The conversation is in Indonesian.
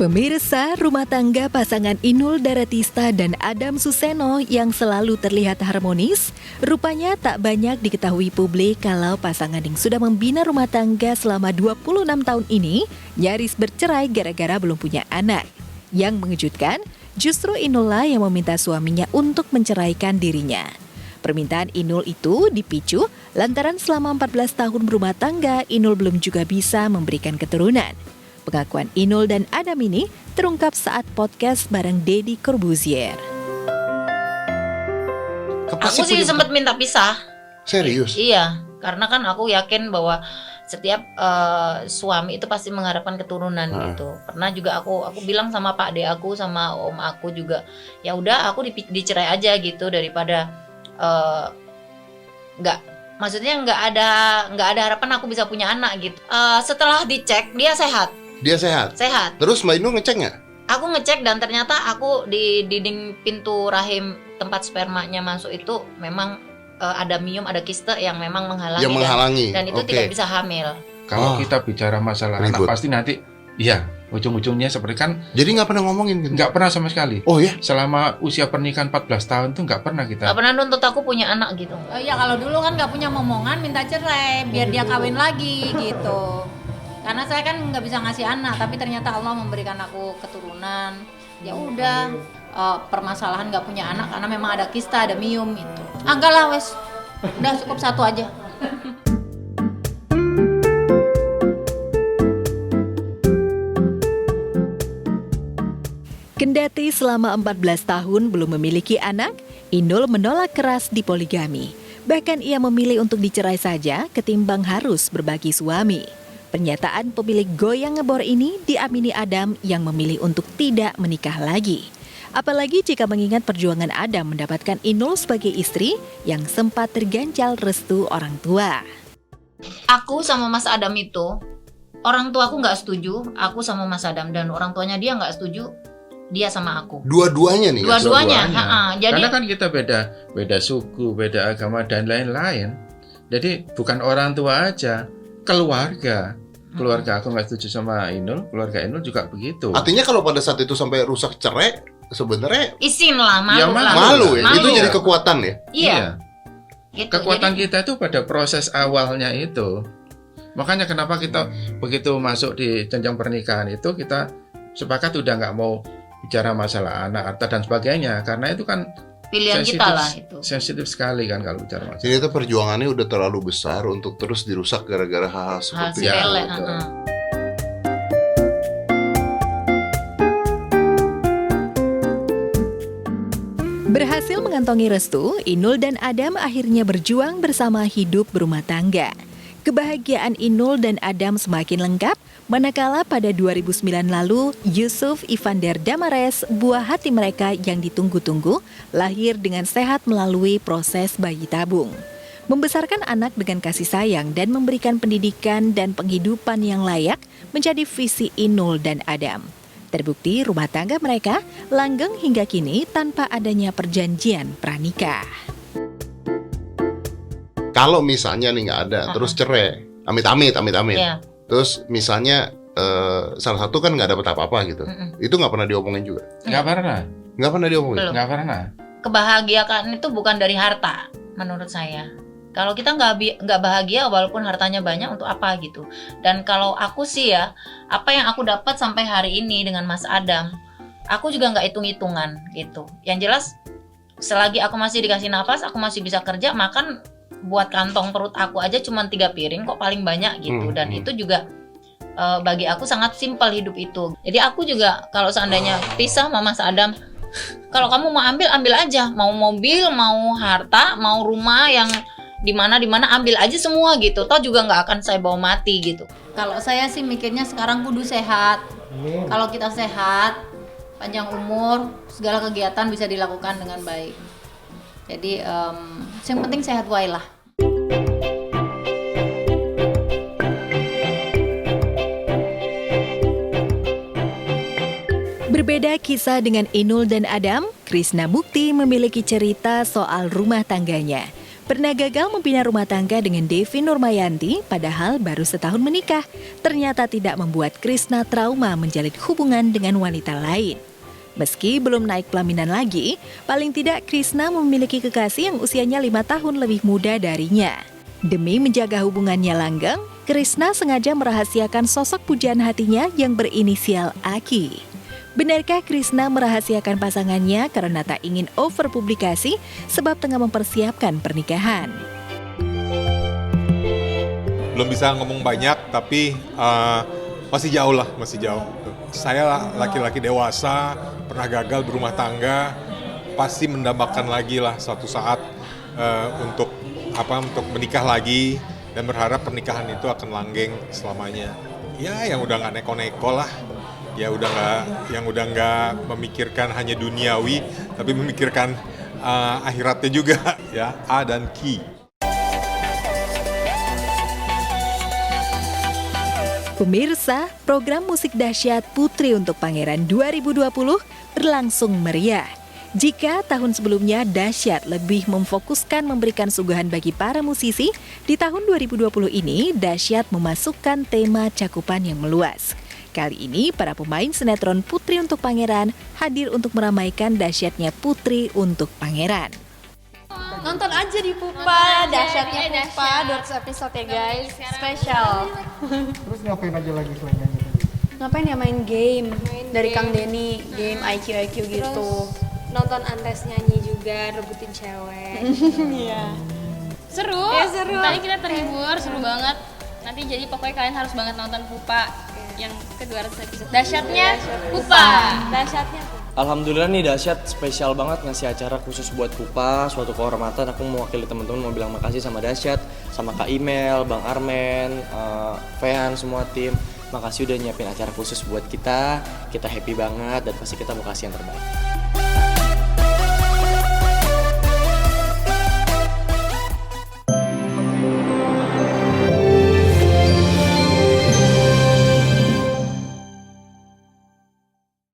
Pemirsa, rumah tangga pasangan Inul Daratista dan Adam Suseno yang selalu terlihat harmonis, rupanya tak banyak diketahui publik kalau pasangan yang sudah membina rumah tangga selama 26 tahun ini nyaris bercerai gara-gara belum punya anak. Yang mengejutkan, justru Inul lah yang meminta suaminya untuk menceraikan dirinya. Permintaan Inul itu dipicu lantaran selama 14 tahun berumah tangga, Inul belum juga bisa memberikan keturunan. Pengakuan Inul dan Adam ini terungkap saat podcast bareng Deddy Corbuzier. Aku sih sempat minta pisah. Serius? Iya, karena kan aku yakin bahwa setiap suami itu pasti mengharapkan keturunan gitu. Pernah juga aku bilang sama Pak De aku sama Om aku juga, ya udah aku dicerai aja gitu daripada nggak ada harapan aku bisa punya anak gitu. Setelah dicek dia sehat. Dia sehat? Sehat. Terus Mbak Inul ngecek nggak? Aku ngecek dan ternyata aku di dinding pintu rahim tempat spermanya masuk itu memang ada miom, ada kiste yang memang menghalangi. Dan itu tidak bisa hamil. Kalau kita bicara masalah anak pasti nanti, iya ujung-ujungnya seperti kan. Jadi nggak pernah ngomongin gitu? Nggak pernah sama sekali. Oh ya? Selama usia pernikahan 14 tahun tuh nggak pernah kita. Nggak pernah nuntut aku punya anak gitu. Ya kalau dulu kan nggak punya momongan minta cerai biar dia kawin lagi gitu. Karena saya kan nggak bisa ngasih anak, tapi ternyata Allah memberikan aku keturunan. Ya udah, permasalahan nggak punya anak karena memang ada kista, ada miom gitu. Enggak lah wes, udah cukup satu aja. Kendati selama 14 tahun belum memiliki anak, Inul menolak keras dipoligami. Bahkan ia memilih untuk dicerai saja ketimbang harus berbagi suami. Pernyataan pemilik goyang ngebor ini diamini Adam yang memilih untuk tidak menikah lagi. Apalagi jika mengingat perjuangan Adam mendapatkan Inul sebagai istri yang sempat terganjal restu orang tua. Aku sama Mas Adam itu, orang tua aku nggak setuju, aku sama Mas Adam, dan orang tuanya dia nggak setuju, dia sama aku. Dua-duanya nih? Dua-duanya. Jadi, karena kan kita beda suku, beda agama dan lain-lain. Jadi bukan orang tua aja, keluarga aku nggak setuju sama Inul, keluarga Inul juga begitu. Artinya kalau pada saat itu sampai rusak cerai, sebenarnya isin lah, malu ya, lah. Malu ya, Malu. itu jadi kekuatan ya? Iya. Gitu, kekuatan jadi, kita itu pada proses awalnya itu. Makanya kenapa kita begitu masuk di jenjang pernikahan itu kita sepakat udah nggak mau bicara masalah anak, harta dan sebagainya, karena itu kan pilihan sensitif, kita lah itu. sensitif sekali kan kalau bicara masalah. Jadi itu perjuangannya udah terlalu besar untuk terus dirusak gara-gara hal-hal seperti itu. Sepele, Berhasil mengantongi restu, Inul dan Adam akhirnya berjuang bersama hidup berumah tangga. Kebahagiaan Inul dan Adam semakin lengkap manakala pada 2009 lalu Yusuf Ivander Damares, buah hati mereka yang ditunggu-tunggu, lahir dengan sehat melalui proses bayi tabung. Membesarkan anak dengan kasih sayang dan memberikan pendidikan dan penghidupan yang layak menjadi visi Inul dan Adam. Terbukti rumah tangga mereka langgeng hingga kini tanpa adanya perjanjian pranikah. Kalau misalnya nih nggak ada, terus cerai, amit-amit. Iya. Terus misalnya salah satu kan nggak dapat apa-apa gitu, itu nggak pernah diomongin juga? Nggak pernah. Nggak pernah diomongin? Belum. Nggak pernah. Kebahagiaan itu bukan dari harta, menurut saya. Kalau kita nggak bahagia walaupun hartanya banyak, untuk apa gitu. Dan kalau aku sih ya, apa yang aku dapat sampai hari ini dengan Mas Adam, aku juga nggak hitung-hitungan gitu. Yang jelas, selagi aku masih dikasih nafas, aku masih bisa kerja, makan buat kantong perut aku aja cuma 3 piring kok paling banyak gitu. Dan itu juga bagi aku sangat simpel hidup itu. Jadi aku juga kalau seandainya pisah sama Mas Adam, kalau kamu mau ambil aja, mau mobil, mau harta, mau rumah yang di mana ambil aja semua gitu. Toh juga nggak akan saya bawa mati gitu. Kalau saya sih mikirnya sekarang kudu sehat. Kalau kita sehat, panjang umur, segala kegiatan bisa dilakukan dengan baik. Jadi yang penting sehat wae lah. Berbeda kisah dengan Inul dan Adam, Krishna Mukti memiliki cerita soal rumah tangganya. Pernah gagal membina rumah tangga dengan Devi Nurmayanti, padahal baru setahun menikah. Ternyata tidak membuat Krisna trauma menjalin hubungan dengan wanita lain. Meski belum naik pelaminan lagi, paling tidak Krisna memiliki kekasih yang usianya 5 tahun lebih muda darinya. Demi menjaga hubungannya langgeng, Krisna sengaja merahasiakan sosok pujaan hatinya yang berinisial Aki. Benarkah Krisna merahasiakan pasangannya karena tak ingin over publikasi sebab tengah mempersiapkan pernikahan? Belum bisa ngomong banyak, tapi masih jauh lah, masih jauh. Saya laki-laki dewasa, pernah gagal berumah tangga, pasti mendambakan lagi lah suatu saat untuk menikah lagi dan berharap pernikahan itu akan langgeng selamanya. Ya, yang udah nggak neko-neko lah. Ya yang udah nggak memikirkan hanya duniawi, tapi memikirkan akhiratnya juga, ya, A dan Ki. Pemirsa, program musik dahsyat Putri untuk Pangeran 2020 berlangsung meriah. Jika tahun sebelumnya dahsyat lebih memfokuskan memberikan suguhan bagi para musisi, di tahun 2020 ini dahsyat memasukkan tema cakupan yang meluas. Kali ini, para pemain sinetron Putri untuk Pangeran hadir untuk meramaikan dahsyatnya Putri untuk Pangeran. Nonton aja di Pupa, dahsyatnya Pupa, 200 episode ya guys, spesial. Terus ngapain aja lagi selain nyanyi tadi? Ngapain ya, main game dari Kang Denny, game IQ gitu. Nonton Antes nyanyi juga, rebutin cewek. Iya. Seru. Ya, seru. Tadi kita terhibur, seru banget. Nanti jadi pokoknya kalian harus banget nonton Pupa yang ke-200 episode. Dahsyatnya Pupa. Dahsyatnya Pupa. Alhamdulillah nih dahsyat spesial banget ngasih acara khusus buat Pupa, suatu kehormatan. Aku mewakili teman-teman mau bilang makasih sama dahsyat, sama Kak Imel, Bang Armen, Fehan, semua tim. Makasih udah nyiapin acara khusus buat kita happy banget dan pasti kita mau kasih yang terbaik.